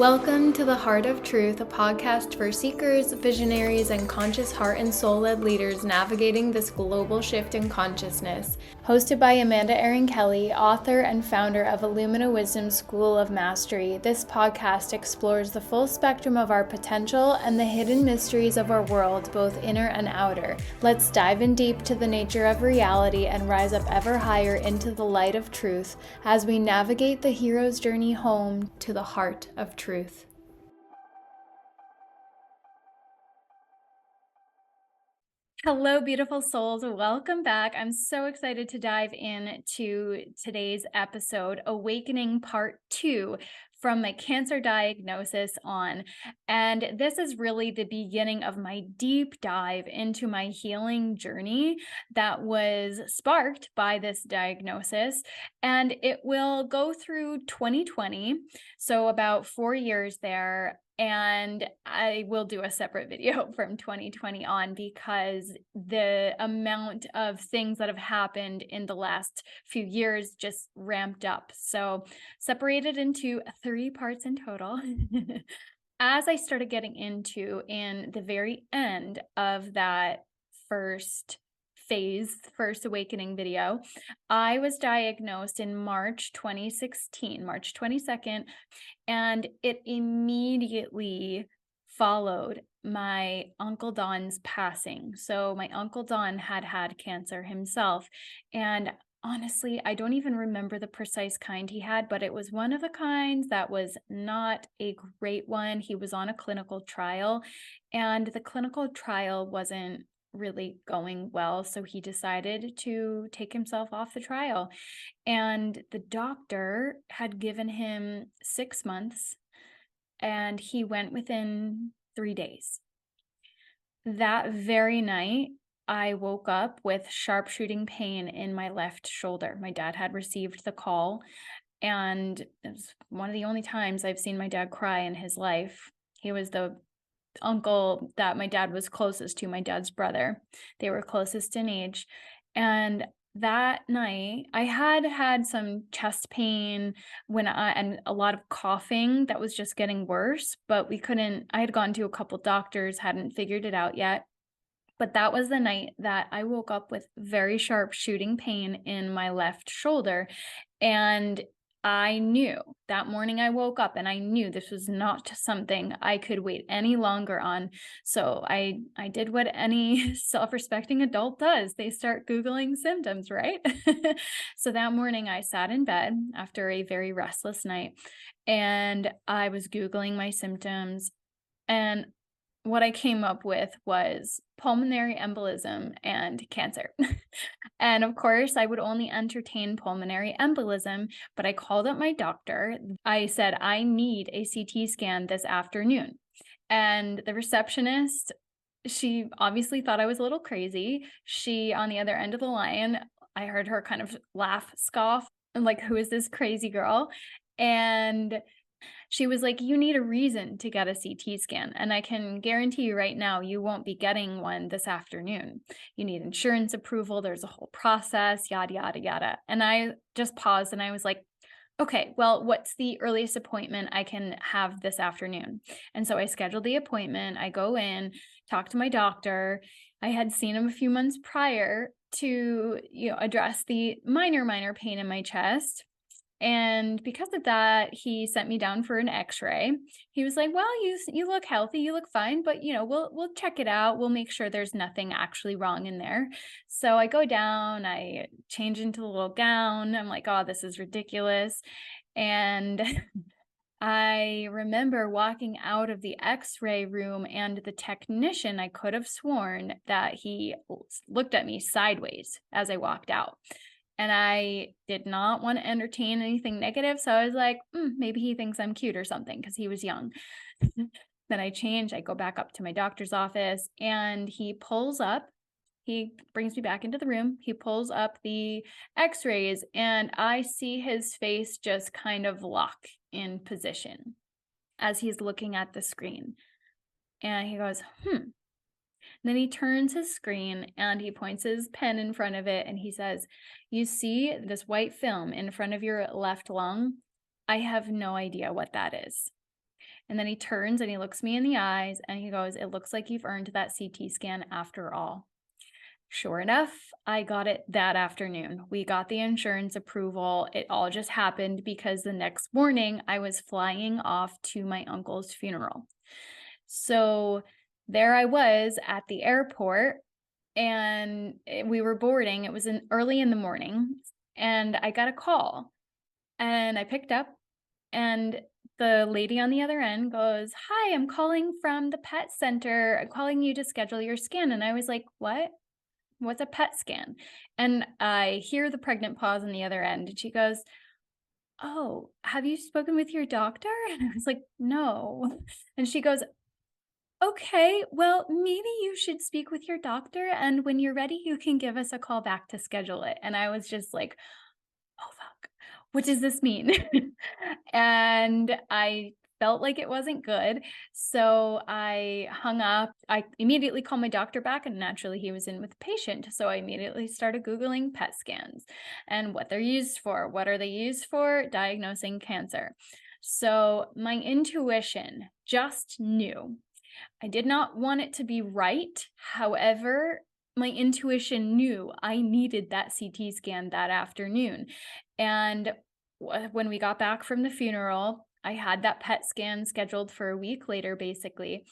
Welcome to The Heart of Truth, a podcast for seekers, visionaries, and conscious heart and soul-led leaders navigating this global shift in consciousness. Hosted by Amanda Erin Kelly, author and founder of Illumina Wisdom School of Mastery, this podcast explores the full spectrum of our potential and the hidden mysteries of our world, both inner and outer. Let's dive in deep to the nature of reality and rise up ever higher into the light of truth as we navigate the hero's journey home to the heart of truth. Hello, beautiful souls. Welcome back. I'm so excited to dive into today's episode, Awakening Part 2, from my cancer diagnosis on. And this is really the beginning of my deep dive into my healing journey that was sparked by this diagnosis. And it will go through 2020, so about 4 years there. And I will do a separate video from 2020 on because the amount of things that have happened in the last few years just ramped up. So separated into 3 parts in total. As I started getting into in the very end of that first awakening video, I was diagnosed in March 2016, March 22nd, and it immediately followed my Uncle Don's passing. So my Uncle Don had cancer himself, and honestly, I don't even remember the precise kind he had, but it was one of the kinds that was not a great one. He was on a clinical trial, and the clinical trial wasn't really going well, so he decided to take himself off the trial. And the doctor had given him 6 months, and he went within 3 days. That very night, I woke up with sharp shooting pain in my left shoulder. My dad had received the call, and it was one of the only times I've seen my dad cry in his life. He was the uncle that my dad was closest to, my dad's brother. They were closest in age. And that night I had some chest pain and a lot of coughing that was just getting worse, but I had gone to a couple doctors, hadn't figured it out yet. But that was the night that I woke up with very sharp shooting pain in my left shoulder. And I knew that morning I woke up and I knew this was not something I could wait any longer on. So I did what any self-respecting adult does. They start Googling symptoms, right? So that morning I sat in bed after a very restless night and I was Googling my symptoms, and what I came up with was pulmonary embolism and cancer. And of course, I would only entertain pulmonary embolism, but I called up my doctor. I said, I need a CT scan this afternoon. And the receptionist, she obviously thought I was a little crazy. She, on the other end of the line, I heard her kind of laugh, scoff, and like, who is this crazy girl? And she was like, you need a reason to get a CT scan. And I can guarantee you right now, you won't be getting one this afternoon. You need insurance approval. There's a whole process, yada, yada, yada. And I just paused and I was like, okay, well, what's the earliest appointment I can have this afternoon? And so I scheduled the appointment. I go in, talk to my doctor. I had seen him a few months prior to, address the minor pain in my chest. And because of that, he sent me down for an x-ray. He was like, well, you look healthy, you look fine, but we'll check it out. We'll make sure there's nothing actually wrong in there. So I go down, I change into the little gown. I'm like, oh, this is ridiculous. And I remember walking out of the x-ray room, and the technician, I could have sworn that he looked at me sideways as I walked out. And I did not want to entertain anything negative. So I was like, maybe he thinks I'm cute or something because he was young. Then I change. I go back up to my doctor's office, and he brings me back into the room. He pulls up the x-rays, and I see his face just kind of lock in position as he's looking at the screen. And he goes, Then he turns his screen and he points his pen in front of it and he says, you see this white film in front of your left lung? I have no idea what that is. And then he turns and he looks me in the eyes and he goes, "It looks like you've earned that CT scan after all." Sure enough, I got it that afternoon. We got the insurance approval. It all just happened because the next morning I was flying off to my uncle's funeral. So there I was at the airport, and we were boarding. It was early in the morning, and I got a call, and I picked up, and the lady on the other end goes, "Hi, I'm calling from the pet center. I'm calling you to schedule your scan." And I was like, "What? What's a PET scan?" And I hear the pregnant pause on the other end, and she goes, "Oh, have you spoken with your doctor?" And I was like, "No." And she goes, "Okay, well, maybe you should speak with your doctor, and when you're ready, you can give us a call back to schedule it." And I was just like, "Oh, fuck. What does this mean?" And I felt like it wasn't good. So I hung up. I immediately called my doctor back, and naturally he was in with the patient. So I immediately started Googling PET scans and what they're used for. What are they used for? Diagnosing cancer. So my intuition just knew. I did not want it to be right. However, my intuition knew I needed that CT scan that afternoon. And when we got back from the funeral, I had that PET scan scheduled for a week later, basically.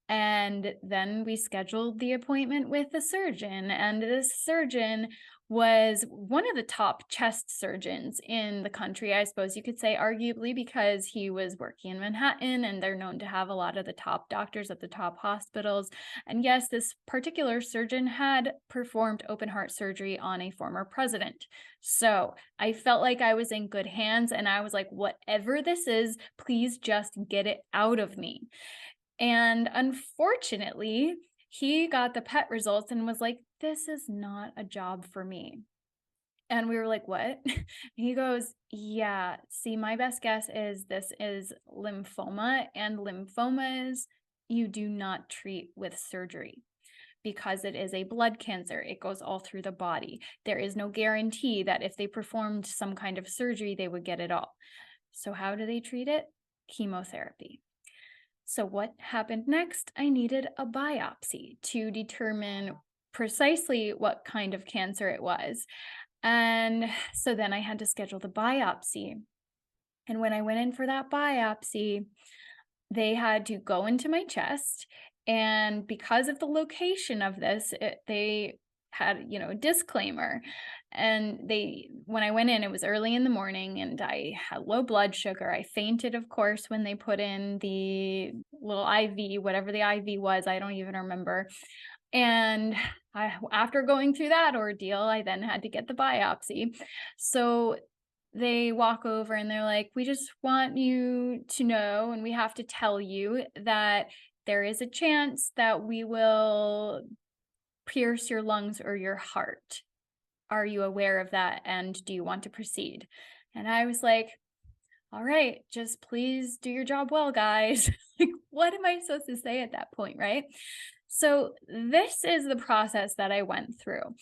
And then we scheduled the appointment with the surgeon. And this surgeon was one of the top chest surgeons in the country, I suppose you could say, arguably, because he was working in Manhattan and they're known to have a lot of the top doctors at the top hospitals. And yes, this particular surgeon had performed open heart surgery on a former president. So I felt like I was in good hands, and I was like, whatever this is, please just get it out of me. And unfortunately, he got the PET results and was like, "This is not a job for me." And we were like, "What?" He goes, "Yeah, see, my best guess is this is lymphoma, and lymphomas you do not treat with surgery because it is a blood cancer. It goes all through the body. There is no guarantee that if they performed some kind of surgery, they would get it all. So how do they treat it? Chemotherapy." So what happened next? I needed a biopsy to determine precisely what kind of cancer it was. And so then I had to schedule the biopsy. And when I went in for that biopsy, they had to go into my chest. And because of the location of this, they had, a disclaimer. And when I went in, it was early in the morning and I had low blood sugar. I fainted, of course, when they put in the little IV, whatever the IV was, I don't even remember. And after going through that ordeal, I then had to get the biopsy. So they walk over and they're like, "We just want you to know, and we have to tell you that there is a chance that we will pierce your lungs or your heart. Are you aware of that? And do you want to proceed?" And I was like, "All right, just please do your job well, guys." Like, what am I supposed to say at that point, right? So this is the process that I went through.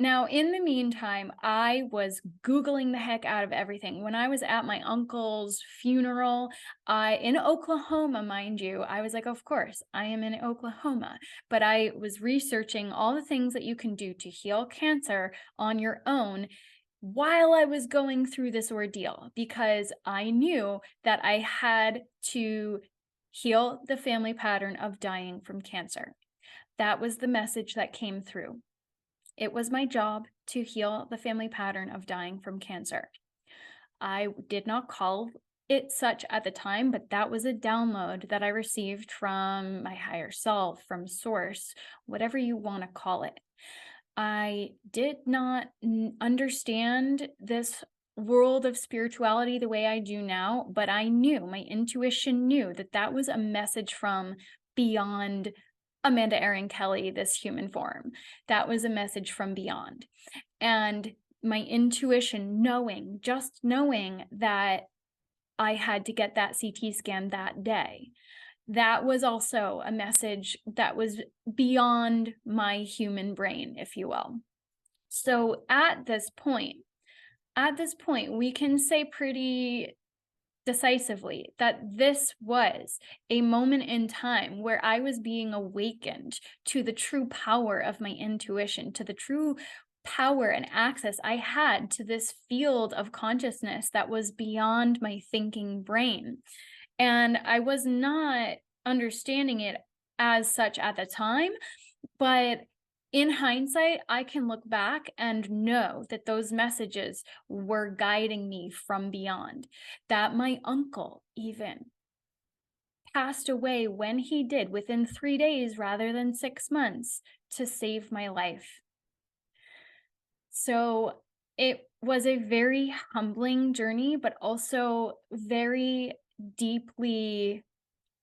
Now, in the meantime, I was Googling the heck out of everything. When I was at my uncle's funeral, in Oklahoma, mind you, I was like, of course, I am in Oklahoma. But I was researching all the things that you can do to heal cancer on your own while I was going through this ordeal, because I knew that I had to heal the family pattern of dying from cancer. That was the message that came through. It was my job to heal the family pattern of dying from cancer. I did not call it such at the time, but that was a download that I received from my higher self, from source, whatever you want to call it. I did not understand this world of spirituality the way I do now, but I knew, my intuition knew that that was a message from beyond Amanda Erin Kelly, this human form. That was a message from beyond. And my intuition just knowing that I had to get that CT scan that day, that was also a message that was beyond my human brain, if you will. So at this point, we can say pretty decisively that this was a moment in time where I was being awakened to the true power of my intuition, to the true power and access I had to this field of consciousness that was beyond my thinking brain. And I was not understanding it as such at the time, but in hindsight, I can look back and know that those messages were guiding me from beyond. That my uncle even passed away when he did, within 3 days rather than 6 months, to save my life. So it was a very humbling journey, but also very deeply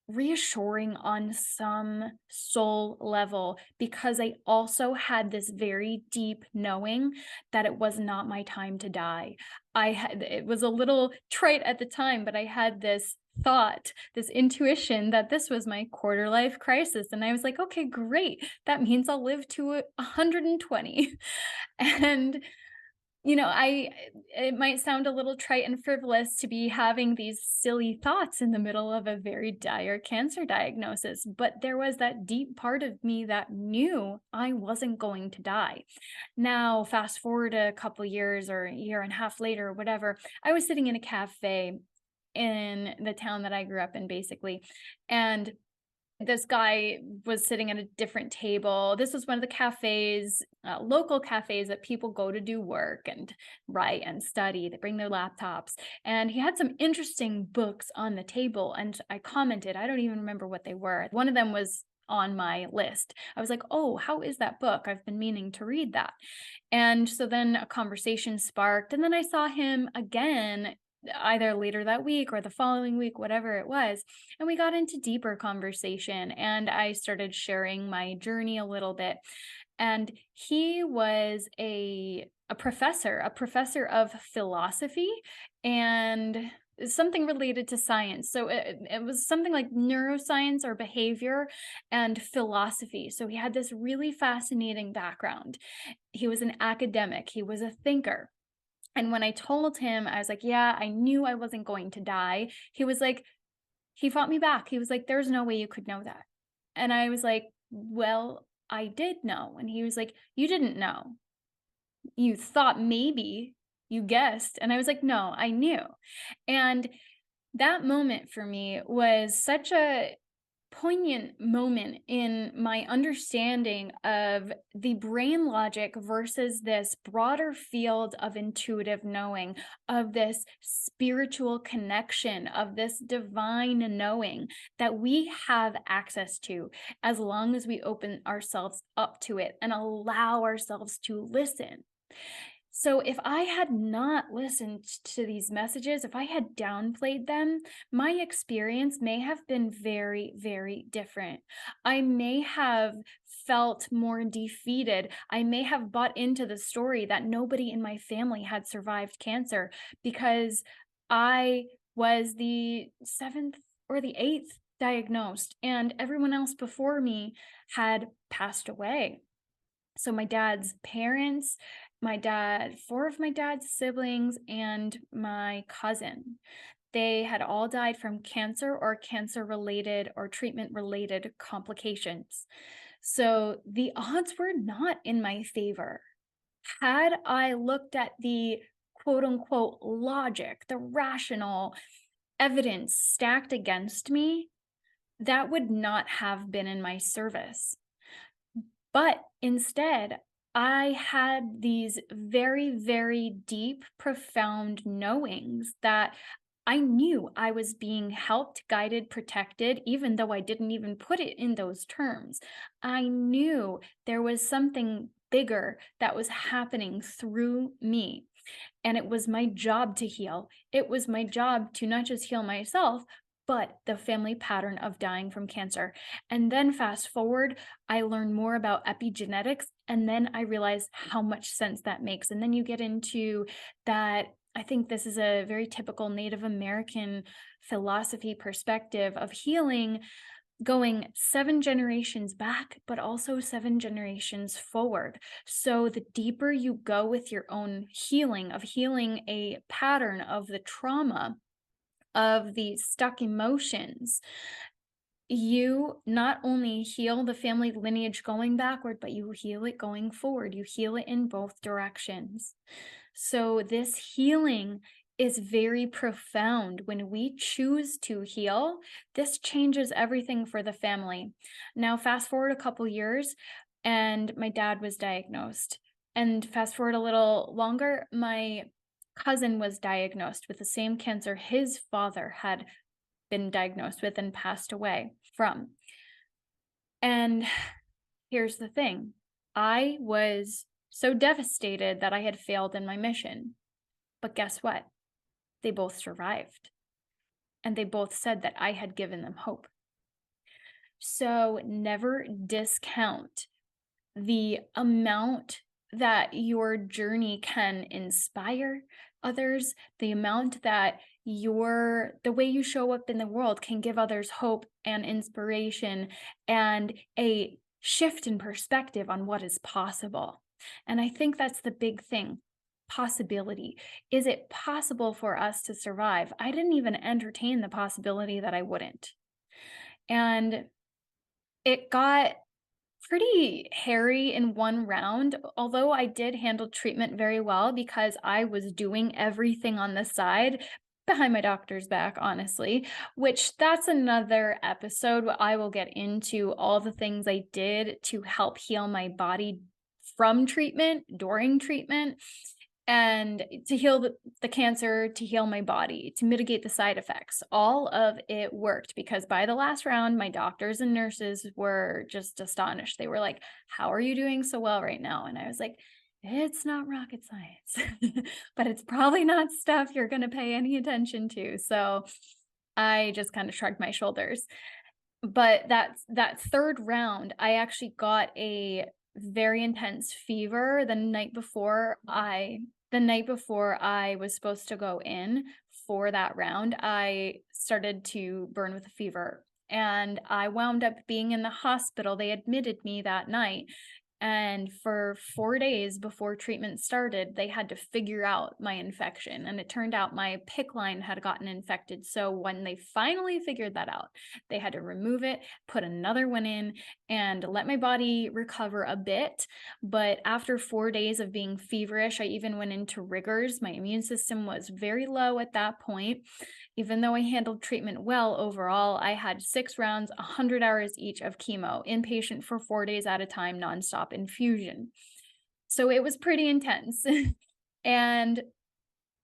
reassuring on some soul level, because I also had this very deep knowing that it was not my time to die. It was a little trite at the time, but I had this thought, this intuition that this was my quarter life crisis. And I was like, okay, great. That means I'll live to 120. And it might sound a little trite and frivolous to be having these silly thoughts in the middle of a very dire cancer diagnosis, but there was that deep part of me that knew I wasn't going to die. Now, fast forward a couple years or a year and a half later, or whatever, I was sitting in a cafe in the town that I grew up in, basically, and this guy was sitting at a different table. This was one of the cafes, local cafes that people go to do work and write and study. They bring their laptops. And he had some interesting books on the table. And I commented, I don't even remember what they were. One of them was on my list. I was like, oh, how is that book? I've been meaning to read that. And so then a conversation sparked. And then I saw him again either later that week or the following week, whatever it was. And we got into deeper conversation, and I started sharing my journey a little bit. And he was a professor of philosophy and something related to science. So it was something like neuroscience or behavior and philosophy. So he had this really fascinating background. He was an academic, he was a thinker. And when I told him, I was like, yeah, I knew I wasn't going to die. He was like, he fought me back. He was like, there's no way you could know that. And I was like, well, I did know. And he was like, you didn't know. You thought maybe, you guessed. And I was like, no, I knew. And that moment for me was such a poignant moment in my understanding of the brain logic versus this broader field of intuitive knowing, of this spiritual connection, of this divine knowing that we have access to as long as we open ourselves up to it and allow ourselves to listen. So if I had not listened to these messages, if I had downplayed them, my experience may have been very, very different. I may have felt more defeated. I may have bought into the story that nobody in my family had survived cancer because I was the 7th or the 8th diagnosed, and everyone else before me had passed away. So my dad's parents, four of my dad's siblings, and my cousin, they had all died from cancer or cancer-related or treatment-related complications. So the odds were not in my favor. Had I looked at the quote unquote logic, the rational evidence stacked against me, that would not have been in my service. But instead, I had these very, very deep, profound knowings that I knew I was being helped, guided, protected, even though I didn't even put it in those terms. I knew there was something bigger that was happening through me. And it was my job to heal. It was my job to not just heal myself, but the family pattern of dying from cancer. And then fast forward, I learned more about epigenetics, and then I realized how much sense that makes. And then you get into that. I think this is a very typical Native American philosophy perspective of healing, going 7 generations back, but also 7 generations forward. So the deeper you go with your own healing, of healing a pattern of the trauma of these stuck emotions, you not only heal the family lineage going backward, but you heal it going forward. You heal it in both directions. So this healing is very profound. When we choose to heal, this changes everything for the family. Now, fast forward a couple years, and my dad was diagnosed. And fast forward a little longer, my cousin was diagnosed with the same cancer his father had been diagnosed with and passed away from. And here's the thing. I was so devastated that I had failed in my mission. But guess what? They both survived. And they both said that I had given them hope. So never discount the amount that your journey can inspire others, the amount that the way you show up in the world can give others hope and inspiration and a shift in perspective on what is possible. And I think that's the big thing. Possibility. Is it possible for us to survive? I didn't even entertain the possibility that I wouldn't. And it got pretty hairy in one round, although I did handle treatment very well because I was doing everything on the side behind my doctor's back, honestly, which that's another episode where I will get into all the things I did to help heal my body from treatment, during treatment, and to heal the cancer, to heal my body, to mitigate the side effects. All of it worked because by the last round, my doctors and nurses were just astonished. They were like, "How are you doing so well right now?" And I was like, "It's not rocket science, but it's probably not stuff you're going to pay any attention to." So I just kind of shrugged my shoulders. But that third round, I actually got a very intense fever the night before I was supposed to go in for that round. I started to burn with a fever and I wound up being in the hospital. They admitted me that night. And for 4 days before treatment started, they had to figure out my infection. And it turned out my PICC line had gotten infected. So when they finally figured that out, they had to remove it, put another one in, and let my body recover a bit. But after 4 days of being feverish, I even went into rigors. My immune system was very low at that point. Even though I handled treatment well overall, I had 6 rounds, 100 hours each of chemo, inpatient for 4 days at a time, nonstop infusion. So it was pretty intense. And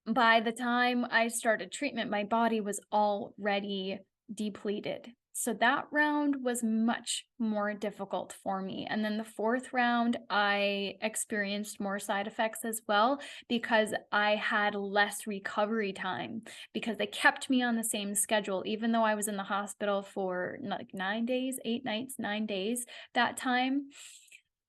by the time I started treatment, my body was already depleted. So that round was much more difficult for me. And then the fourth round, I experienced more side effects as well because I had less recovery time because they kept me on the same schedule, even though I was in the hospital for like 9 days, 8 nights, 9 days that time.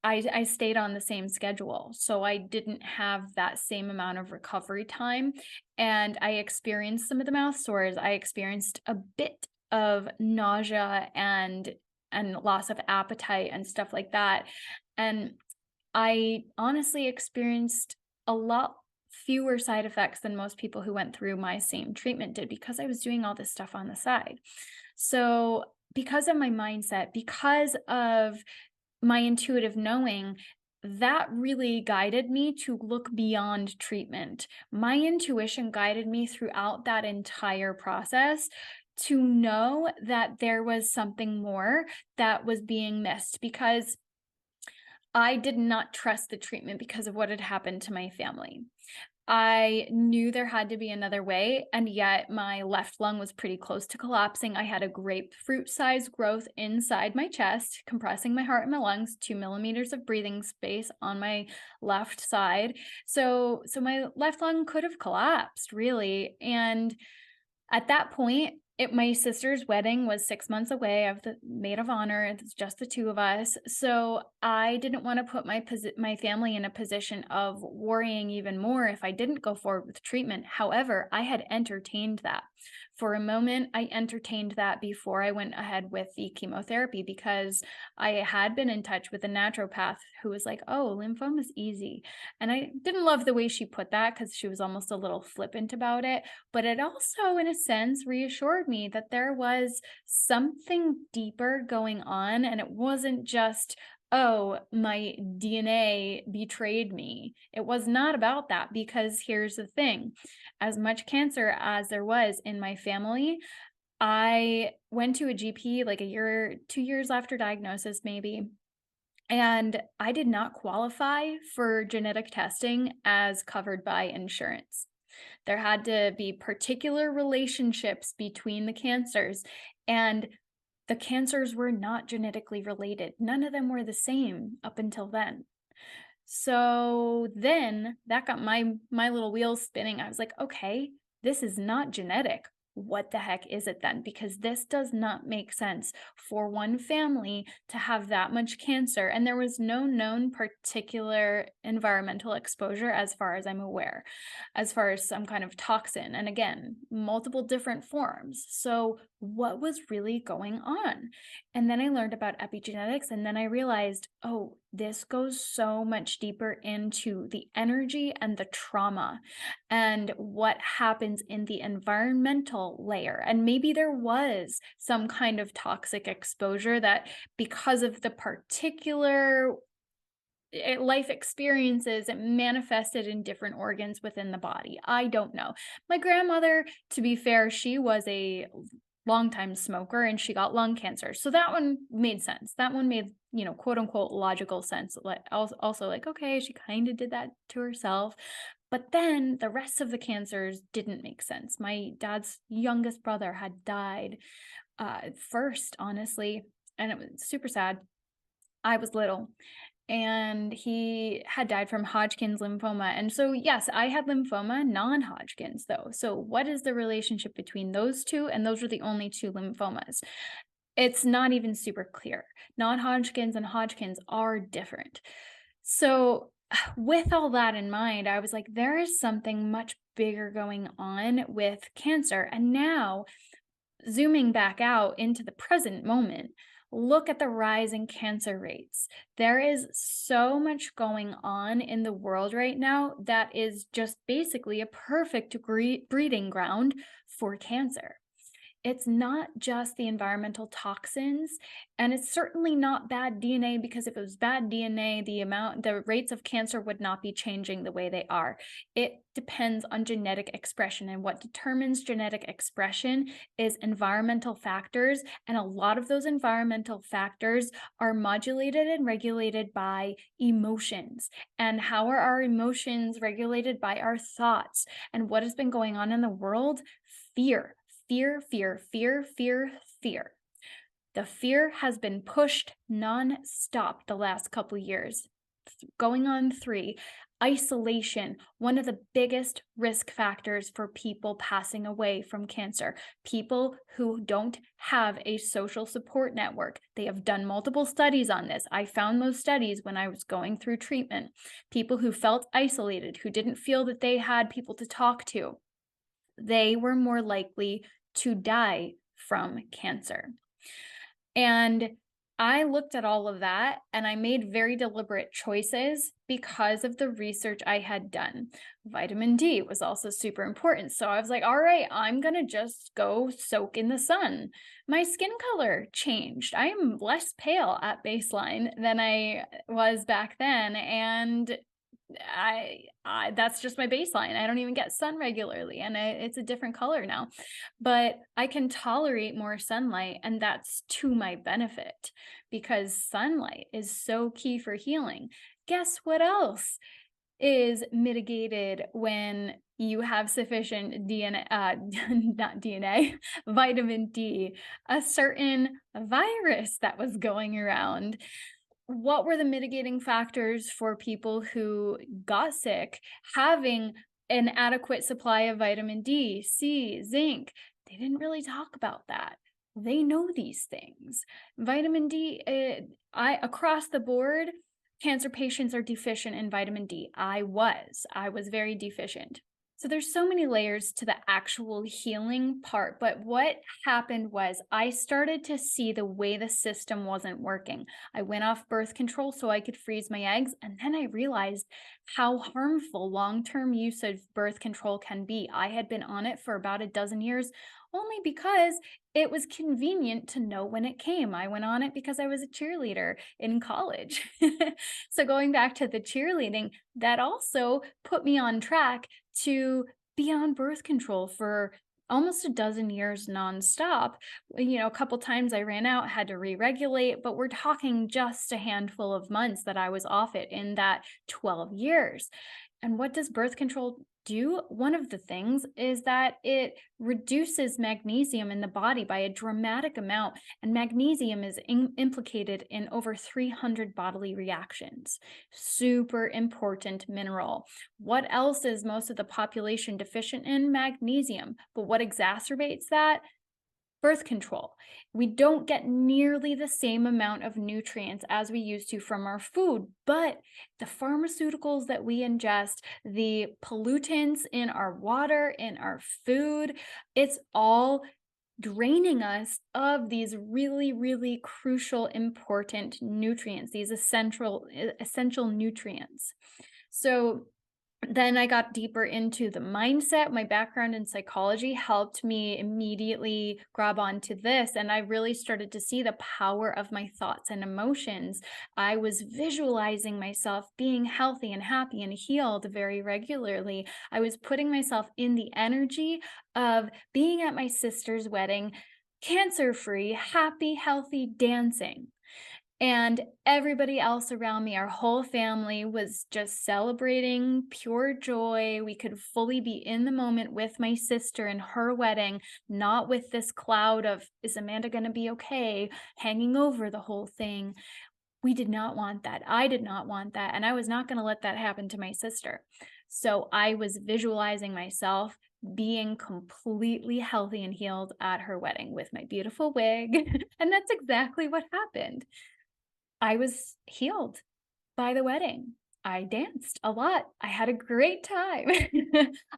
I stayed on the same schedule. So I didn't have that same amount of recovery time. And I experienced some of the mouth sores. I experienced a bit of nausea and loss of appetite and stuff like that. And I honestly experienced a lot fewer side effects than most people who went through my same treatment did because I was doing all this stuff on the side. So because of my mindset, because of my intuitive knowing, that really guided me to look beyond treatment. My intuition guided me throughout that entire process to know that there was something more that was being missed because I did not trust the treatment because of what had happened to my family. I knew there had to be another way, and yet my left lung was pretty close to collapsing. I had a grapefruit-sized growth inside my chest, compressing my heart and my lungs, 2 millimeters of breathing space on my left side. So my left lung could have collapsed, really. And at that point, my sister's wedding was 6 months away. I have the maid of honor. It's just the two of us. So I didn't want to put my family in a position of worrying even more if I didn't go forward with treatment. However, I had entertained that For a moment, I entertained that before I went ahead with the chemotherapy, because I had been in touch with a naturopath who was like, oh, lymphoma is easy. And I didn't love the way she put that, because she was almost a little flippant about it. But it also, in a sense, reassured me that there was something deeper going on. And it wasn't just, oh, my DNA betrayed me. It was not about that, because here's the thing. As much cancer as there was in my family, I went to a GP like a year, 2 years after diagnosis, maybe. And I did not qualify for genetic testing as covered by insurance. There had to be particular relationships between the cancers, and the cancers were not genetically related. None of them were the same up until then. So then that got my little wheels spinning. I was like, okay, this is not genetic. What the heck is it then? Because this does not make sense for one family to have that much cancer. And there was no known particular environmental exposure, as far as I'm aware, as far as some kind of toxin. And again, multiple different forms. So what was really going on? And then I learned about epigenetics, and then I realized, oh, this goes so much deeper into the energy and the trauma and what happens in the environmental layer. And maybe there was some kind of toxic exposure that, because of the particular life experiences, it manifested in different organs within the body. I don't know. My grandmother, to be fair, she was a longtime smoker and she got lung cancer. So that one made sense. That one made, quote unquote, logical sense. Also like, okay, she kind of did that to herself. But then the rest of the cancers didn't make sense. My dad's youngest brother had died first, honestly, and it was super sad. I was little, and he had died from Hodgkin's lymphoma. And so, yes, I had lymphoma, non-Hodgkin's though. So what is the relationship between those two? And those are the only two lymphomas. It's not even super clear. Non-Hodgkin's and Hodgkin's are different. So with all that in mind, I was like, there is something much bigger going on with cancer. And now, zooming back out into the present moment, look at the rise in cancer rates. There is so much going on in the world right now that is just basically a perfect breeding ground for cancer. It's not just the environmental toxins, and it's certainly not bad DNA, because if it was bad DNA, the rates of cancer would not be changing the way they are. It depends on genetic expression, and what determines genetic expression is environmental factors, and a lot of those environmental factors are modulated and regulated by emotions. And how are our emotions regulated? By our thoughts. And what has been going on in the world? Fear. Fear, fear, fear, fear, fear. The fear has been pushed non-stop the last couple years, going on 3. Isolation, one of the biggest risk factors for people passing away from cancer. People who don't have a social support network. They have done multiple studies on this. I found those studies when I was going through treatment. People who felt isolated, who didn't feel that they had people to talk to, they were more likely to die from cancer. And I looked at all of that, and I made very deliberate choices because of the research I had done. Vitamin D was also super important. So I was like, all right, I'm going to just go soak in the sun. My skin color changed. I am less pale at baseline than I was back then. And I that's just my baseline. I don't even get sun regularly, and it's a different color now, but I can tolerate more sunlight, and that's to my benefit, because sunlight is so key for healing. Guess what else is mitigated when you have sufficient DNA, not DNA, vitamin D, a certain virus that was going around. What were the mitigating factors for people who got sick? Having an adequate supply of vitamin D, C, zinc. They didn't really talk about that. They know these things. Vitamin D, across the board, cancer patients are deficient in vitamin D. I was very deficient. So there's so many layers to the actual healing part, but what happened was I started to see the way the system wasn't working. I went off birth control so I could freeze my eggs, and then I realized how harmful long-term use of birth control can be. I had been on it for about a dozen years only because it was convenient to know when it came. I went on it because I was a cheerleader in college. So going back to the cheerleading, that also put me on track to be on birth control for almost a dozen years nonstop. A couple times I ran out, had to re-regulate, but we're talking just a handful of months that I was off it in that 12 years. And what does birth control do? One of the things is that it reduces magnesium in the body by a dramatic amount, and magnesium is implicated in over 300 bodily reactions. Super important mineral. What else is most of the population deficient in? Magnesium. But what exacerbates that? Birth control. We don't get nearly the same amount of nutrients as we used to from our food, but the pharmaceuticals that we ingest, the pollutants in our water, in our food, it's all draining us of these really, really crucial, important nutrients, these essential nutrients. So then I got deeper into the mindset. My background in psychology helped me immediately grab onto this. And I really started to see the power of my thoughts and emotions. I was visualizing myself being healthy and happy and healed very regularly. I was putting myself in the energy of being at my sister's wedding, cancer-free, happy, healthy, dancing. And everybody else around me, our whole family, was just celebrating pure joy. We could fully be in the moment with my sister and her wedding, not with this cloud of, is Amanda going to be okay, hanging over the whole thing. We did not want that. I did not want that. And I was not going to let that happen to my sister. So I was visualizing myself being completely healthy and healed at her wedding with my beautiful wig. And that's exactly what happened. I was healed by the wedding. I danced a lot. I had a great time.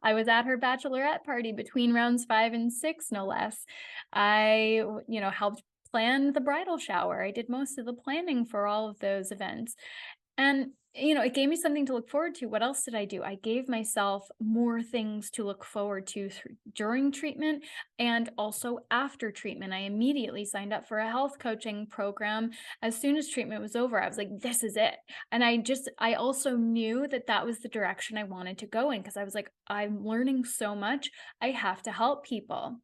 I was at her bachelorette party between rounds 5 and 6, no less. I, helped plan the bridal shower. I did most of the planning for all of those events. And, it gave me something to look forward to. What else did I do? I gave myself more things to look forward to during treatment and also after treatment. I immediately signed up for a health coaching program. As soon as treatment was over, I was like, this is it. And I also knew that that was the direction I wanted to go in, because I was like, I'm learning so much. I have to help people.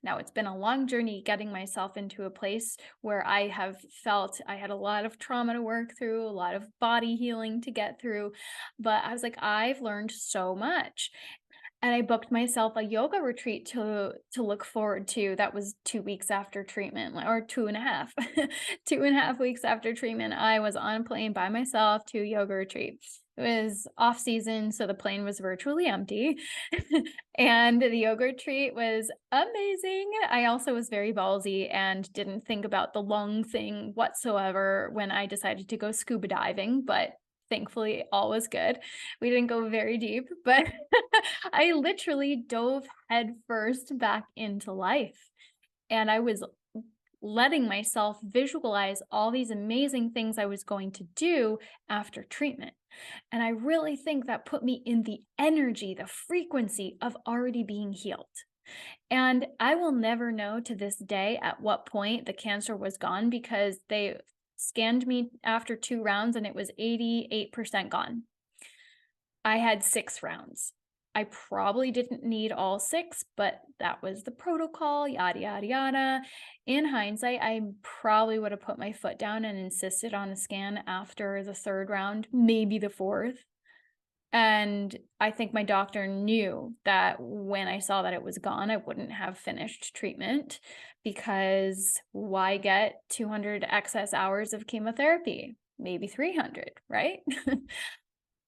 Now, it's been a long journey getting myself into a place where I have felt I had a lot of trauma to work through, a lot of body healing to get through. But I was like, I've learned so much. And I booked myself a yoga retreat to look forward to. That was 2 weeks after treatment, or 2.5. 2.5 weeks after treatment, I was on a plane by myself to a yoga retreat. It was off season, so the plane was virtually empty. And the yoga retreat was amazing. I also was very ballsy and didn't think about the lung thing whatsoever when I decided to go scuba diving, but thankfully all was good. We didn't go very deep, but I literally dove headfirst back into life. And I was letting myself visualize all these amazing things I was going to do after treatment. And I really think that put me in the energy, the frequency of already being healed. And I will never know to this day at what point the cancer was gone, because they scanned me after 2 rounds and it was 88% gone. I had 6 rounds. I probably didn't need all 6, but that was the protocol, yada, yada, yada. In hindsight, I probably would have put my foot down and insisted on a scan after the 3rd round, maybe the 4th. And I think my doctor knew that when I saw that it was gone, I wouldn't have finished treatment, because why get 200 excess hours of chemotherapy? Maybe 300, right?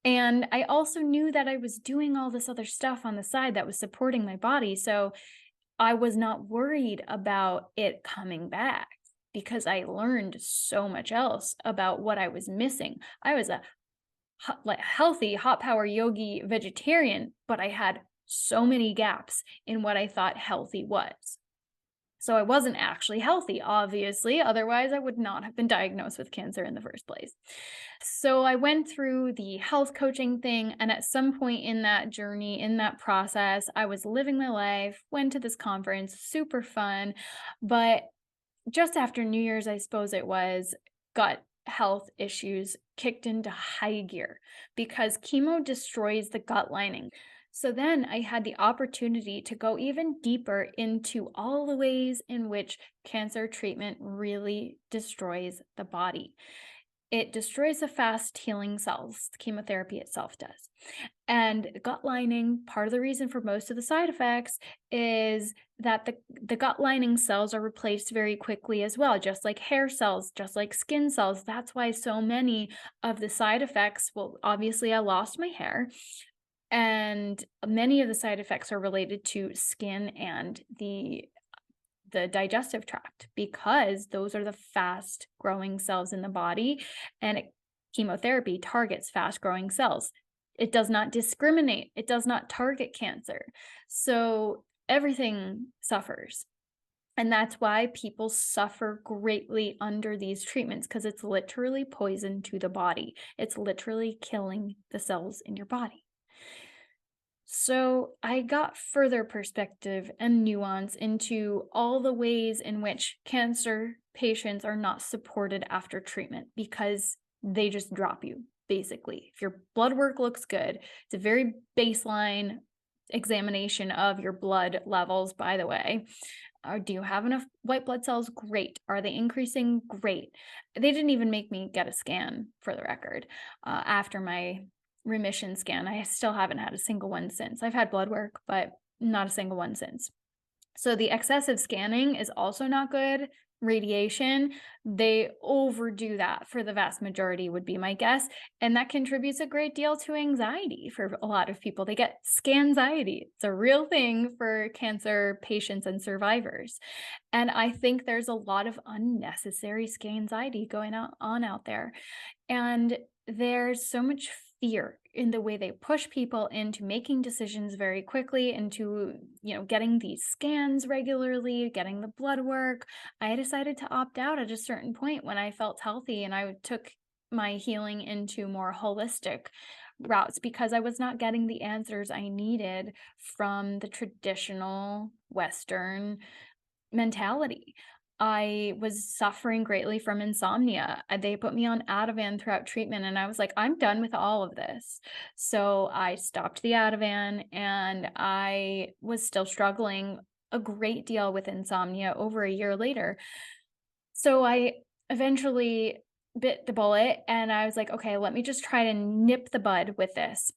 And I also knew that I was doing all this other stuff on the side that was supporting my body. So I was not worried about it coming back, because I learned so much else about what I was missing. I was a healthy, hot power yogi vegetarian, but I had so many gaps in what I thought healthy was. So I wasn't actually healthy, obviously. Otherwise, I would not have been diagnosed with cancer in the first place. So I went through the health coaching thing. And at some point in that journey, in that process, I was living my life, went to this conference, super fun. But just after New Year's, I suppose it was, gut health issues kicked into high gear because chemo destroys the gut lining. So then I had the opportunity to go even deeper into all the ways in which cancer treatment really destroys the body. It destroys the fast healing cells, the chemotherapy itself does. And gut lining, part of the reason for most of the side effects is that the gut lining cells are replaced very quickly as well, just like hair cells, just like skin cells. That's why so many of the side effects, well, obviously I lost my hair, and many of the side effects are related to skin and the digestive tract, because those are the fast growing cells in the body, and chemotherapy targets fast growing cells. It does not discriminate. It does not target cancer. So everything suffers. And that's why people suffer greatly under these treatments, because it's literally poison to the body. It's literally killing the cells in your body. So I got further perspective and nuance into all the ways in which cancer patients are not supported after treatment, because they just drop you, basically. If your blood work looks good, it's a very baseline examination of your blood levels, by the way. Do you have enough white blood cells? Great. Are they increasing? Great. They didn't even make me get a scan, for the record, after my remission scan. I still haven't had a single one since. I've had blood work, but not a single one since. So the excessive scanning is also not good. Radiation, they overdo that for the vast majority, would be my guess. And that contributes a great deal to anxiety for a lot of people. They get scanxiety. It's a real thing for cancer patients and survivors. And I think there's a lot of unnecessary scanxiety going on out there. And there's so much fear in the way they push people into making decisions very quickly, into, getting these scans regularly, getting the blood work. I decided to opt out at a certain point when I felt healthy, and I took my healing into more holistic routes, because I was not getting the answers I needed from the traditional Western mentality. I was suffering greatly from insomnia. They put me on Ativan throughout treatment, and I was like, I'm done with all of this. So I stopped the Ativan, and I was still struggling a great deal with insomnia over a year later. So I eventually bit the bullet, and I was like, okay, let me just try to nip the bud with this.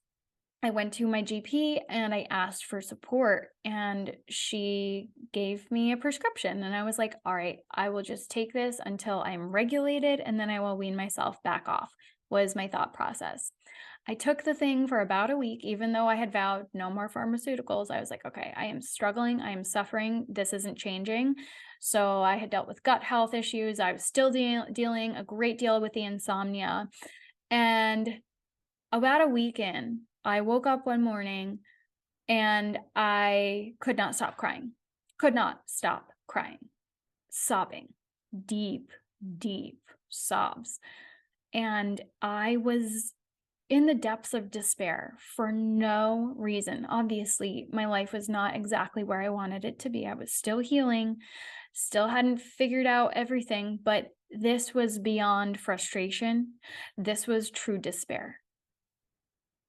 I went to my GP and I asked for support, and she gave me a prescription, and I was like, all right, I will just take this until I'm regulated, and then I will wean myself back off, was my thought process. I took the thing for about a week, even though I had vowed no more pharmaceuticals. I was like, okay, I am struggling. I am suffering. This isn't changing. So I had dealt with gut health issues. I was still dealing a great deal with the insomnia. And about a week in, I woke up one morning and I could not stop crying. Could not stop crying. Sobbing. Deep, deep sobs. And I was in the depths of despair for no reason. Obviously, my life was not exactly where I wanted it to be. I was still healing, still hadn't figured out everything, but this was beyond frustration. This was true despair.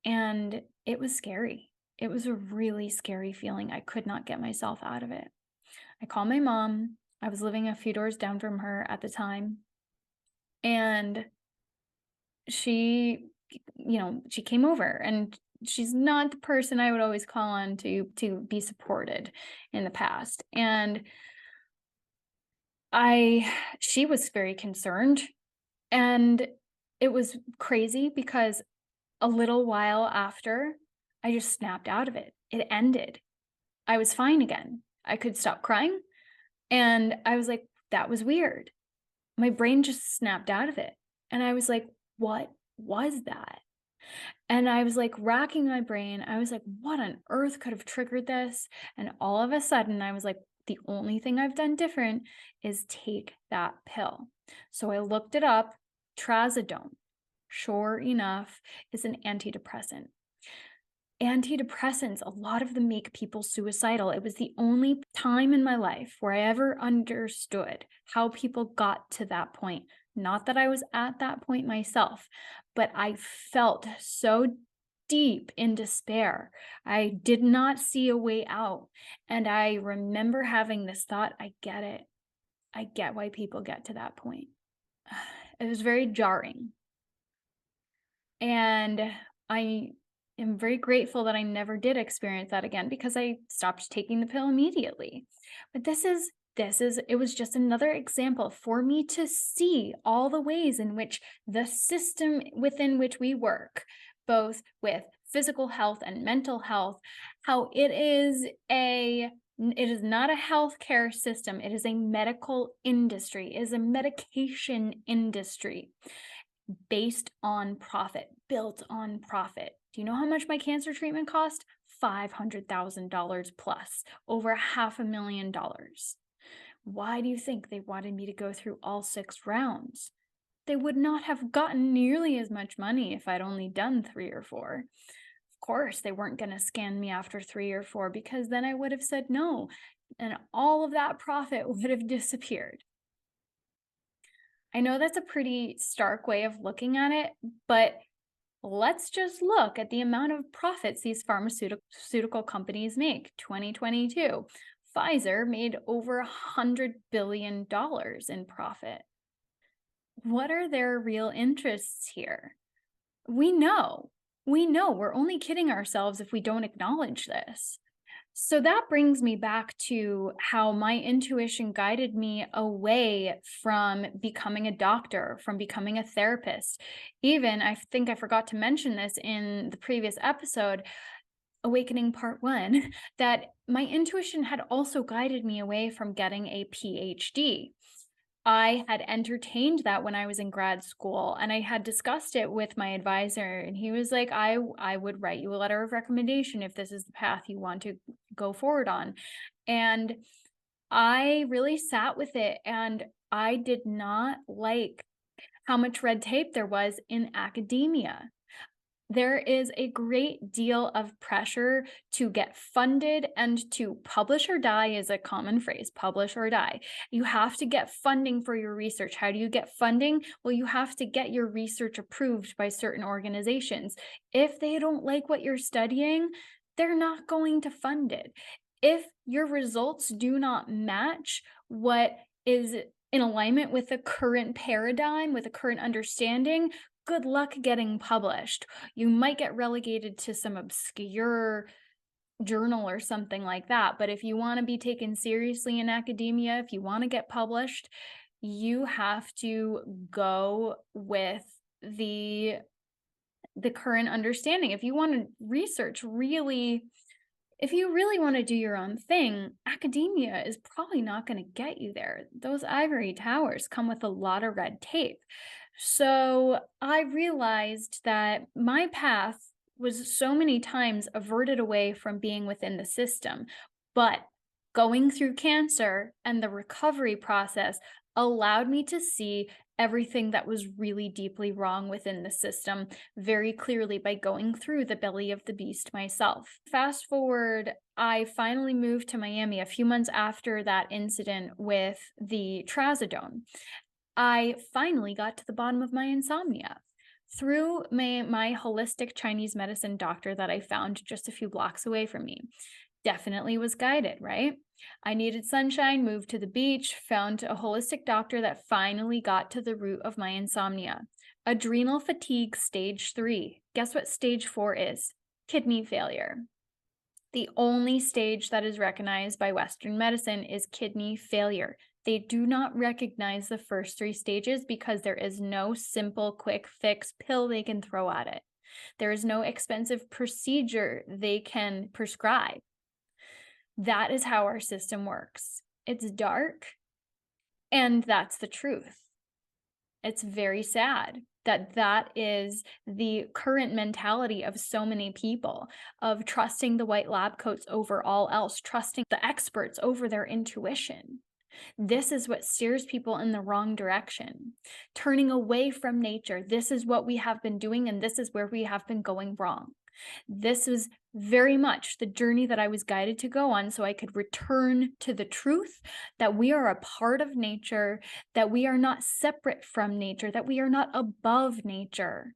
And it was scary. It was a really scary feeling. I could not get myself out of it. I called my mom. I was living a few doors down from her at the time. And she came over, and she's not the person I would always call on to be supported in the past. And she was very concerned. And it was crazy because a little while after, I just snapped out of it. It ended. I was fine again. I could stop crying. And I was like, that was weird. My brain just snapped out of it. And I was like, what was that? And I was like racking my brain. I was like, what on earth could have triggered this? And all of a sudden, I was like, the only thing I've done different is take that pill. So I looked it up. Trazodone, sure enough, is an antidepressant. Antidepressants, a lot of them make people suicidal. It was the only time in my life where I ever understood how people got to that point. Not that I was at that point myself, but I felt so deep in despair. I did not see a way out. And I remember having this thought, I get it. I get why people get to that point. It was very jarring. And I am very grateful that I never did experience that again because I stopped taking the pill immediately. But it was just another example for me to see all the ways in which the system within which we work, both with physical health and mental health, how it is not a healthcare system. It is a medical industry. It is a medication industry based on profit, built on profit. Do you know how much my cancer treatment cost? $500,000 plus, over $500,000. Why do you think they wanted me to go through all 6 rounds? They would not have gotten nearly as much money if I'd only done 3 or 4. Of course, they weren't going to scan me after 3 or 4 because then I would have said no, and all of that profit would have disappeared. I know that's a pretty stark way of looking at it, but let's just look at the amount of profits these pharmaceutical companies make. 2022, Pfizer made over $100 billion in profit. What are their real interests here? We know we're only kidding ourselves if we don't acknowledge this. So that brings me back to how my intuition guided me away from becoming a doctor, from becoming a therapist. Even, I think I forgot to mention this in the previous episode, Awakening Part 1, that my intuition had also guided me away from getting a PhD. I had entertained that when I was in grad school, and I had discussed it with my advisor, and he was like, I would write you a letter of recommendation if this is the path you want to go forward on. And I really sat with it, and I did not like how much red tape there was in academia. There is a great deal of pressure to get funded, and to publish or die is a common phrase, publish or die. You have to get funding for your research. How do you get funding? Well, you have to get your research approved by certain organizations. If they don't like what you're studying, they're not going to fund it. If your results do not match what is in alignment with the current paradigm, with the current understanding, good luck getting published. You might get relegated to some obscure journal or something like that. But if you want to be taken seriously in academia, if you want to get published, you have to go with the current understanding. If you want to research really, if you really want to do your own thing, academia is probably not going to get you there. Those ivory towers come with a lot of red tape. So I realized that my path was so many times averted away from being within the system, but going through cancer and the recovery process allowed me to see everything that was really deeply wrong within the system very clearly by going through the belly of the beast myself. Fast forward, I finally moved to Miami a few months after that incident with the trazodone. I finally got to the bottom of my insomnia through my holistic Chinese medicine doctor that I found just a few blocks away from me. Definitely was guided, right? I needed sunshine, moved to the beach, found a holistic doctor that finally got to the root of my insomnia. Adrenal fatigue stage 3. Guess what stage 4 is? Kidney failure. The only stage that is recognized by Western medicine is kidney failure. They do not recognize the first 3 stages because there is no simple, quick fix pill they can throw at it. There is no expensive procedure they can prescribe. That is how our system works. It's dark, and that's the truth. It's very sad. that is the current mentality of so many people, of trusting the white lab coats over all else, trusting the experts over their intuition. This is what steers people in the wrong direction. Turning away from nature. This is what we have been doing, and this is where we have been going wrong. This was very much the journey that I was guided to go on so I could return to the truth that we are a part of nature, that we are not separate from nature, that we are not above nature,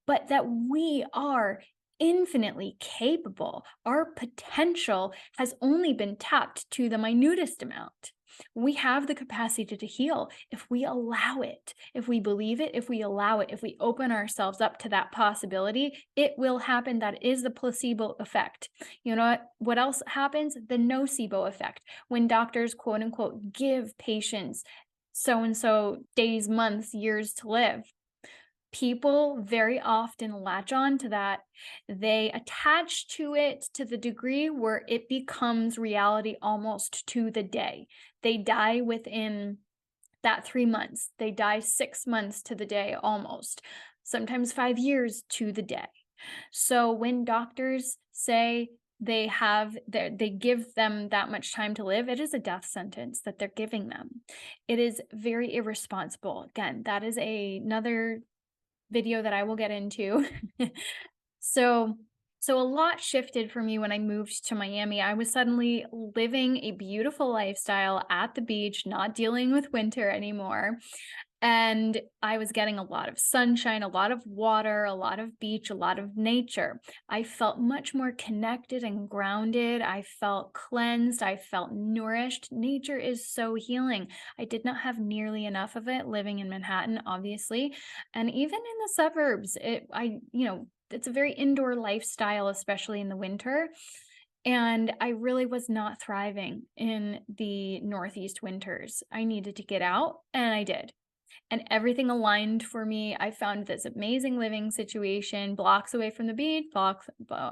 but that we are infinitely capable. Our potential has only been tapped to the minutest amount. We have the capacity to heal if we allow it, if we believe it, if we allow it, if we open ourselves up to that possibility, it will happen. That is the placebo effect. You know what else happens? The nocebo effect. When doctors, quote unquote, give patients so and so days, months, years to live, people very often latch on to that. They attach to it to the degree where it becomes reality almost to the day. They die within that 3 months. They die 6 months to the day almost, sometimes 5 years to the day. So when doctors say they give them that much time to live, it is a death sentence that they're giving them. It is very irresponsible. Again, that is another video that I will get into. So a lot shifted for me when I moved to Miami. I was suddenly living a beautiful lifestyle at the beach, not dealing with winter anymore. And I was getting a lot of sunshine, a lot of water, a lot of beach, a lot of nature. I felt much more connected and grounded. I felt cleansed. I felt nourished. Nature is so healing. I did not have nearly enough of it living in Manhattan, obviously. And even in the suburbs, it's a very indoor lifestyle, especially in the winter. And I really was not thriving in the Northeast winters. I needed to get out, and I did. And everything aligned for me. I found this amazing living situation, blocks away from the beach, blocks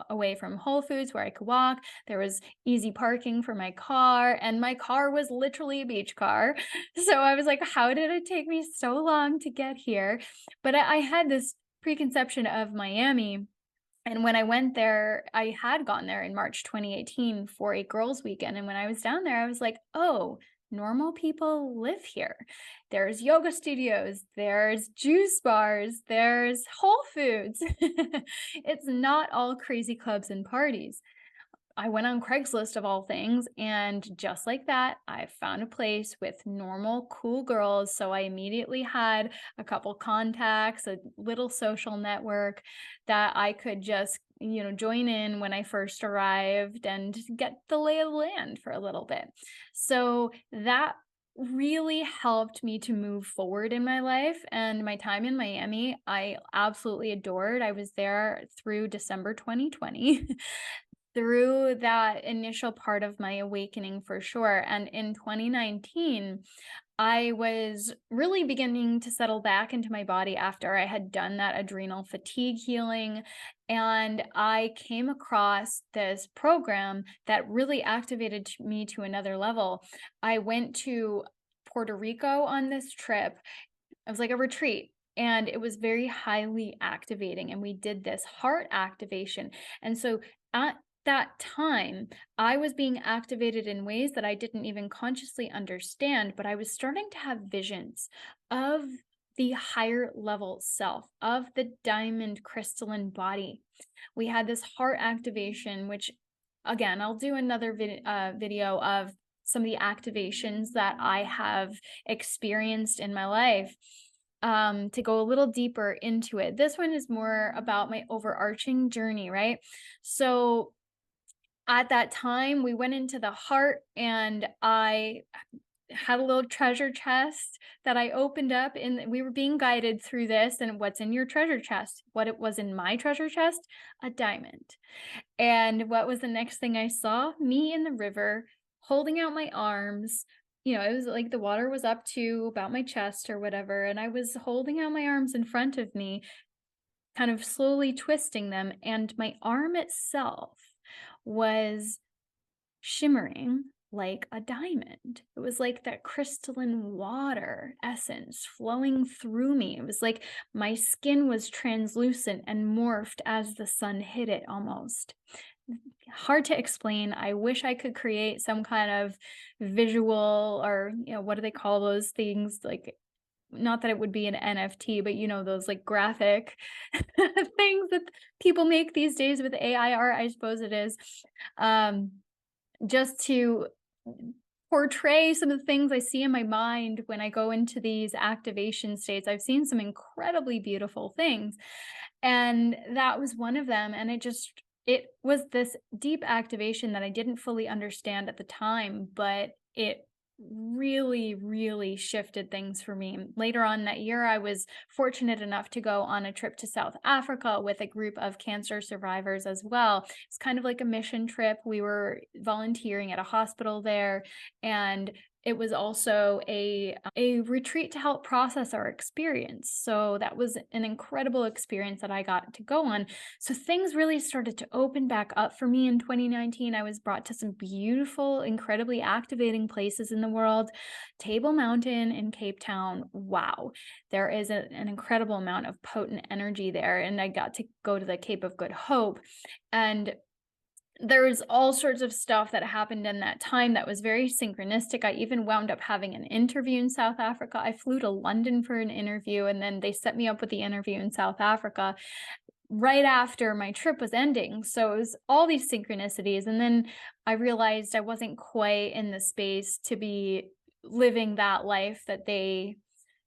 away from Whole Foods where I could walk. There was easy parking for my car, and my car was literally a beach car. So I was like, how did it take me so long to get here? But I had this preconception of Miami. And when I went there, I had gone there in March 2018 for a girls' weekend. And when I was down there, I was like, oh, normal people live here. There's yoga studios, there's juice bars, there's Whole Foods. It's not all crazy clubs and parties. I went on Craigslist of all things, and just like that, I found a place with normal, cool girls. So I immediately had a couple contacts, a little social network that I could just, join in when I first arrived and get the lay of the land for a little bit. So that really helped me to move forward in my life, and my time in Miami, I absolutely adored. I was there through December 2020. Through that initial part of my awakening for sure. And in 2019, I was really beginning to settle back into my body after I had done that adrenal fatigue healing. And I came across this program that really activated me to another level. I went to Puerto Rico on this trip. It was like a retreat. And it was very highly activating. And we did this heart activation. And so at that time, I was being activated in ways that I didn't even consciously understand, but I was starting to have visions of the higher level self, of the diamond crystalline body. We had this heart activation, which again, I'll do another video of some of the activations that I have experienced in my life. To go a little deeper into it. This one is more about my overarching journey, right? So at that time, we went into the heart, and I had a little treasure chest that I opened up, and we were being guided through this. And what's in your treasure chest? What it was in my treasure chest? A diamond. And what was the next thing I saw? Me in the river, holding out my arms. It was like the water was up to about my chest or whatever, and I was holding out my arms in front of me, kind of slowly twisting them, and my arm itself was shimmering like a diamond. It was like that crystalline water essence flowing through me. It was like my skin was translucent and morphed as the sun hit it almost. Hard to explain. I wish I could create some kind of visual, or, what do they call those things? Like, not that it would be an NFT, but those like graphic things that people make these days with AI art, I suppose it is. Just to portray some of the things I see in my mind when I go into these activation states. I've seen some incredibly beautiful things, and that was one of them. And it was this deep activation that I didn't fully understand at the time, but it really, really shifted things for me. Later on that year, I was fortunate enough to go on a trip to South Africa with a group of cancer survivors as well. It's kind of like a mission trip. We were volunteering at a hospital there, and it was also a retreat to help process our experience. So that was an incredible experience that I got to go on. So things really started to open back up for me in 2019. I was brought to some beautiful, incredibly activating places in the world. Table Mountain in Cape Town. Wow. There is an incredible amount of potent energy there. And I got to go to the Cape of Good Hope. And there was all sorts of stuff that happened in that time that was very synchronistic. I even wound up having an interview in South Africa. I flew to London for an interview, and then they set me up with the interview in South Africa right after my trip was ending. So it was all these synchronicities. And then I realized I wasn't quite in the space to be living that life that they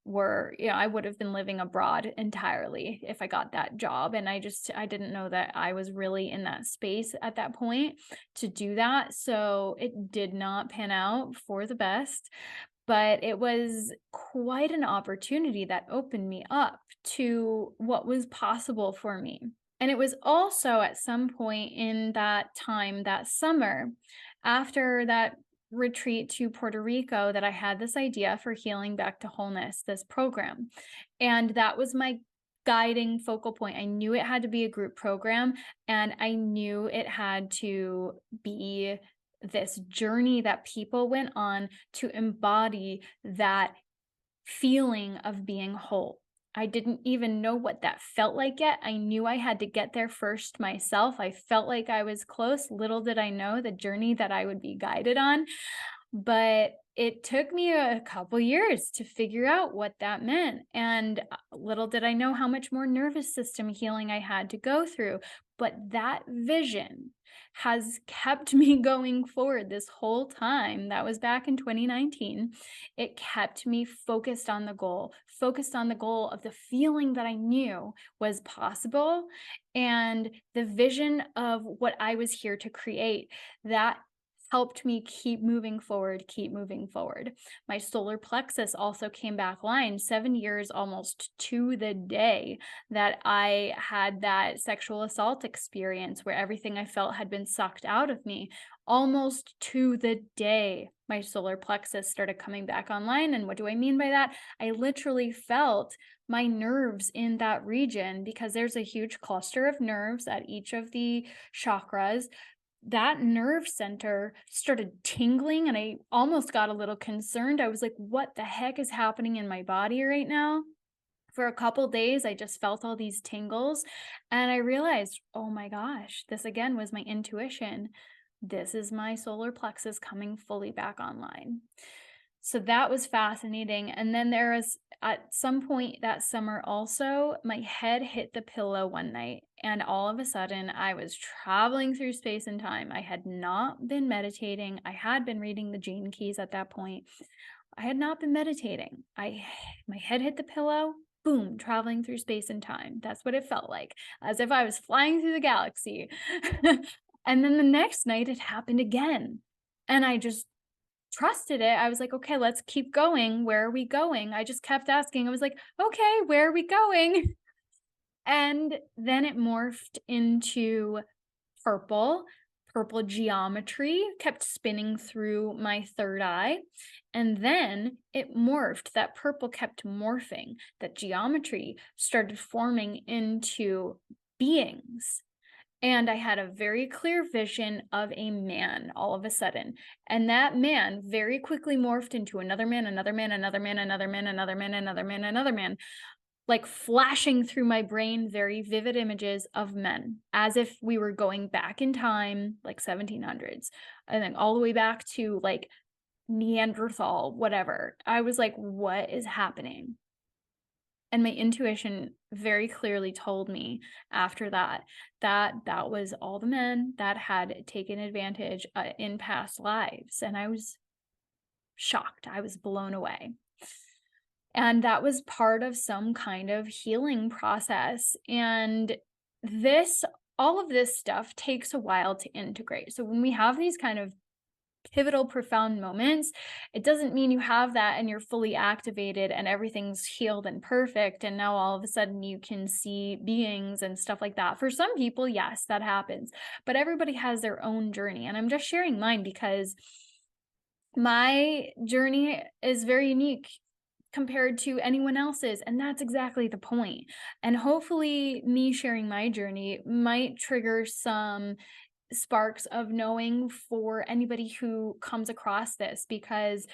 were. I would have been living abroad entirely if I got that job. And I didn't know that I was really in that space at that point to do that. So it did not pan out for the best, but it was quite an opportunity that opened me up to what was possible for me. And it was also at some point in that time, that summer, after that retreat to Puerto Rico, that I had this idea for Healing Back to Wholeness, this program. And that was my guiding focal point. I knew it had to be a group program, and I knew it had to be this journey that people went on to embody that feeling of being whole. I didn't even know what that felt like yet. I knew I had to get there first myself. I felt like I was close. Little did I know the journey that I would be guided on. But it took me a couple years to figure out what that meant. And little did I know how much more nervous system healing I had to go through. But that vision has kept me going forward this whole time. That was back in 2019. It kept me focused on the goal of the feeling that I knew was possible, and the vision of what I was here to create. That helped me keep moving forward. My solar plexus also came back line 7 years almost to the day that I had that sexual assault experience where everything I felt had been sucked out of me. Almost to the day, my solar plexus started coming back online. And what do I mean by that? I literally felt my nerves in that region, because there's a huge cluster of nerves at each of the chakras. That nerve center started tingling, and I almost got a little concerned. I was like, what the heck is happening in my body right now? For a couple days, I just felt all these tingles, and I realized, oh my gosh, this again was my intuition. This is my solar plexus coming fully back online. So that was fascinating. And then there was, at some point that summer also, my head hit the pillow one night, and all of a sudden I was traveling through space and time. I had not been meditating. I had been reading the Gene Keys at that point. I had not been meditating. My head hit the pillow, boom, traveling through space and time. That's what it felt like, as if I was flying through the galaxy. And then the next night it happened again. And I just trusted it. I was like, okay, let's keep going. Where are we going? I just kept asking. I was like, okay, where are we going? And then it morphed into purple geometry, kept spinning through my third eye. And then it morphed. That purple kept morphing. That geometry started forming into beings. And I had a very clear vision of a man all of a sudden. And that man very quickly morphed into another man, another man, another man, another man, another man, another man, another man, like flashing through my brain, very vivid images of men, as if we were going back in time, like 1700s, and then all the way back to like Neanderthal, whatever. I was like, what is happening? And my intuition very clearly told me after that was all the men that had taken advantage in past lives. And I was shocked. I was blown away. And that was part of some kind of healing process. And all of this stuff takes a while to integrate. So when we have these kind of pivotal, profound moments, it doesn't mean you have that and you're fully activated and everything's healed and perfect. And now all of a sudden you can see beings and stuff like that. For some people, yes, that happens, but everybody has their own journey. And I'm just sharing mine because my journey is very unique compared to anyone else's. And that's exactly the point. And hopefully me sharing my journey might trigger some sparks of knowing for anybody who comes across this, because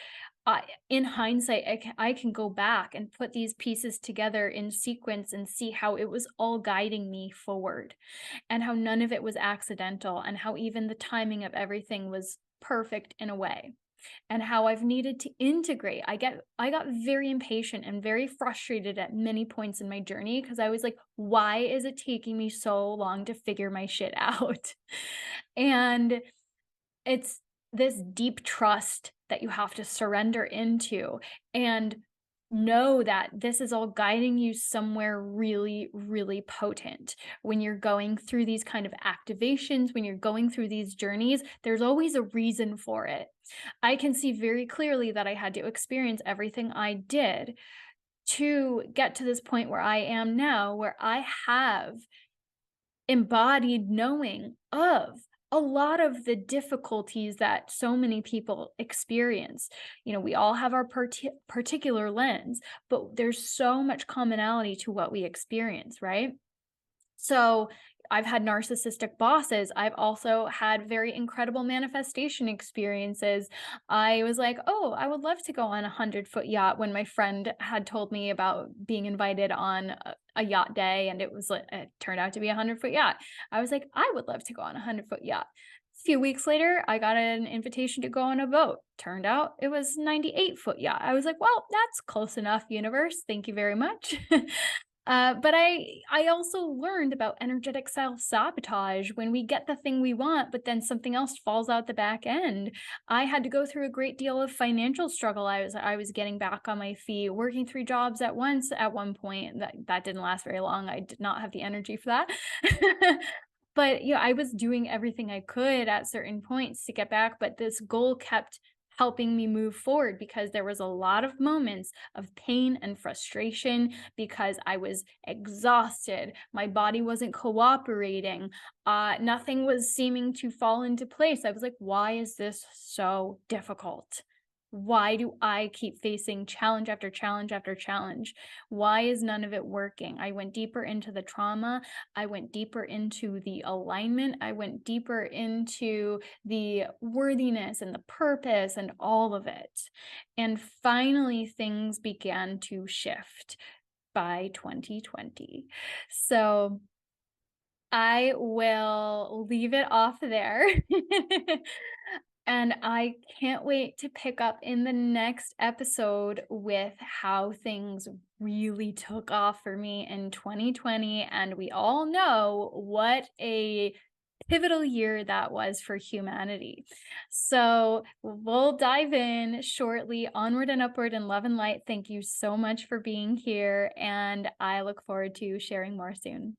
in hindsight, I can go back and put these pieces together in sequence and see how it was all guiding me forward and how none of it was accidental and how even the timing of everything was perfect in a way. And how I've needed to integrate. I got very impatient and very frustrated at many points in my journey because I was like, why is it taking me so long to figure my shit out? And it's this deep trust that you have to surrender into and know that this is all guiding you somewhere really, really potent. When you're going through these kind of activations, when you're going through these journeys, there's always a reason for it. I can see very clearly that I had to experience everything I did to get to this point where I am now, where I have embodied knowing of a lot of the difficulties that so many people experience. You know, we all have our particular lens, but there's so much commonality to what we experience, right? So I've had narcissistic bosses. I've also had very incredible manifestation experiences. I was like, oh, I would love to go on a 100-foot yacht when my friend had told me about being invited on a yacht day, and it turned out to be a 100-foot yacht. I was like, I would love to go on a 100-foot yacht. A few weeks later, I got an invitation to go on a boat. Turned out it was 98-foot yacht. I was like, well, that's close enough, universe. Thank you very much. But I also learned about energetic self-sabotage when we get the thing we want, but then something else falls out the back end. I had to go through a great deal of financial struggle. I was getting back on my feet, working 3 jobs at once at one point. That didn't last very long. I did not have the energy for that. But yeah, I was doing everything I could at certain points to get back, but this goal kept helping me move forward because there was a lot of moments of pain and frustration because I was exhausted. My body wasn't cooperating. Nothing was seeming to fall into place. I was like, why is this so difficult? Why do I keep facing challenge after challenge after challenge? Why is none of it working? I went deeper into the trauma. I went deeper into the alignment. I went deeper into the worthiness and the purpose and all of it. And finally, things began to shift by 2020. So I will leave it off there. And I can't wait to pick up in the next episode with how things really took off for me in 2020. And we all know what a pivotal year that was for humanity. So we'll dive in shortly, onward and upward in love and light. Thank you so much for being here. And I look forward to sharing more soon.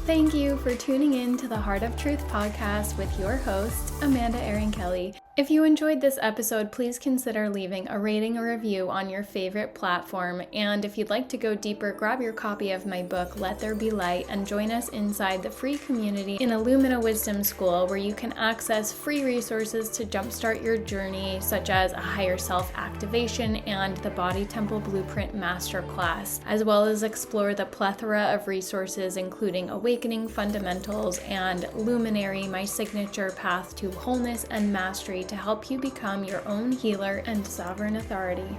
Thank you for tuning in to the Heart of Truth podcast with your host, Amanda Erin Kelly. If you enjoyed this episode, please consider leaving a rating or review on your favorite platform. And if you'd like to go deeper, grab your copy of my book, Let There Be Light, and join us inside the free community in Illumina Wisdom School, where you can access free resources to jumpstart your journey, such as a higher self activation and the Body Temple Blueprint Masterclass, as well as explore the plethora of resources, including awakening Awakening Fundamentals, and Luminary, my signature path to wholeness and mastery to help you become your own healer and sovereign authority.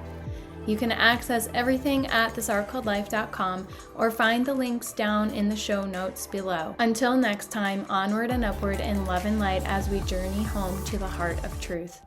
You can access everything at thisartcalledlife.com or find the links down in the show notes below. Until next time, onward and upward in love and light as we journey home to the heart of truth.